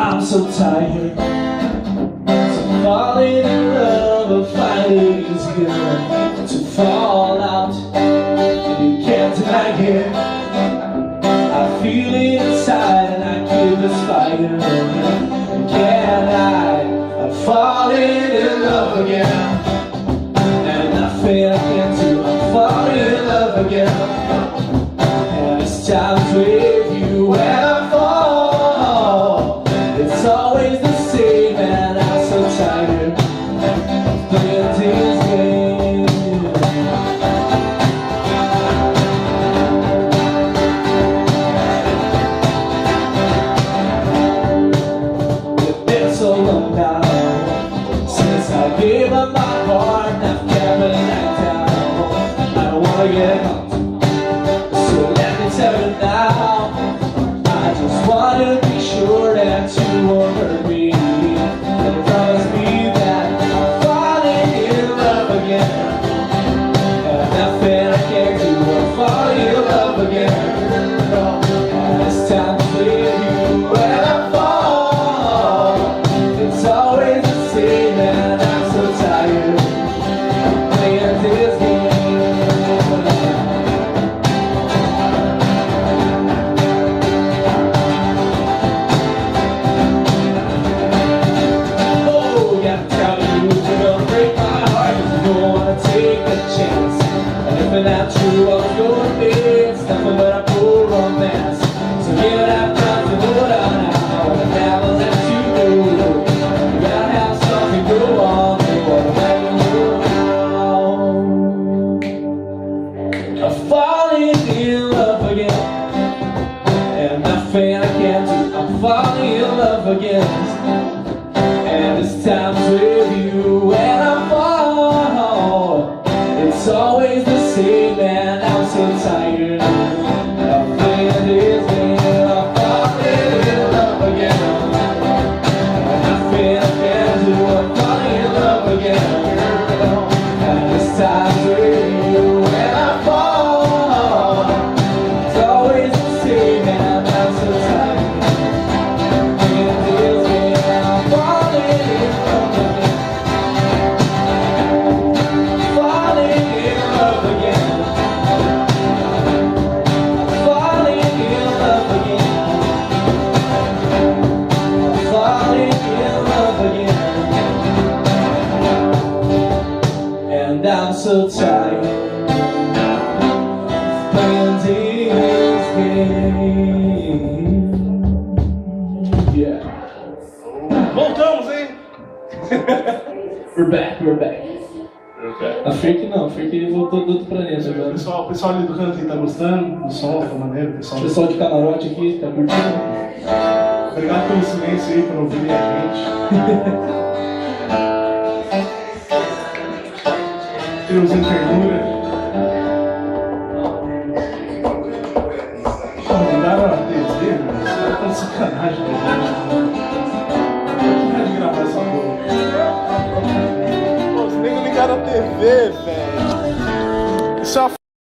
I'm so tired. So falling in love or finding it's good to fall out, and you can't deny it. I feel it inside and I keep this fire. Can I'm falling in love again, and nothing I can do. I'm falling in love again, and it's time with you when I fall. It's always the same, and I'm so tired of playing this game. It's been so long now since I gave up my heart, and I've kept it down. I don't wanna get caught, so let me tell you now. I just wanna be sure that you won't hurt me, and promise me that I'm falling in love again, and nothing I can do. I'm falling in love again, and it's time to leave you when I fall. It's always the same, and I'm so tired of playing this game. If that's true, I was going big, it's nothing but a poor romance. So give it up, time to do it all now. What the devil lets you do, you gotta have something to go on. What the devil do now? I'm falling in love again, and nothing I can do. I'm falling in love again, and this time's with you when I fall. It's always the same, and I'm so tired of playing this game. I'm falling in love again, and nothing I can do. I'm falling in love again, and this time's with you when I fall. It's always the same, and I'm so tired of playing this game. I'm falling in love again. And I'm so tired of playing this game. Yeah. Voltamos, hein? We're back. A Freak não, a Freak voltou do outro planeta agora. O pessoal ali do canto aí tá gostando do som, tá maneiro, pessoal. O pessoal de camarote aqui tá curtindo. Obrigado pelo silêncio aí, por ouvirem a gente. Temos ternura. Mandaram a TV, mano. Isso tá de sacanagem, né? Para de gravar essa porra. Pô, você nem ligaram a TV, velho.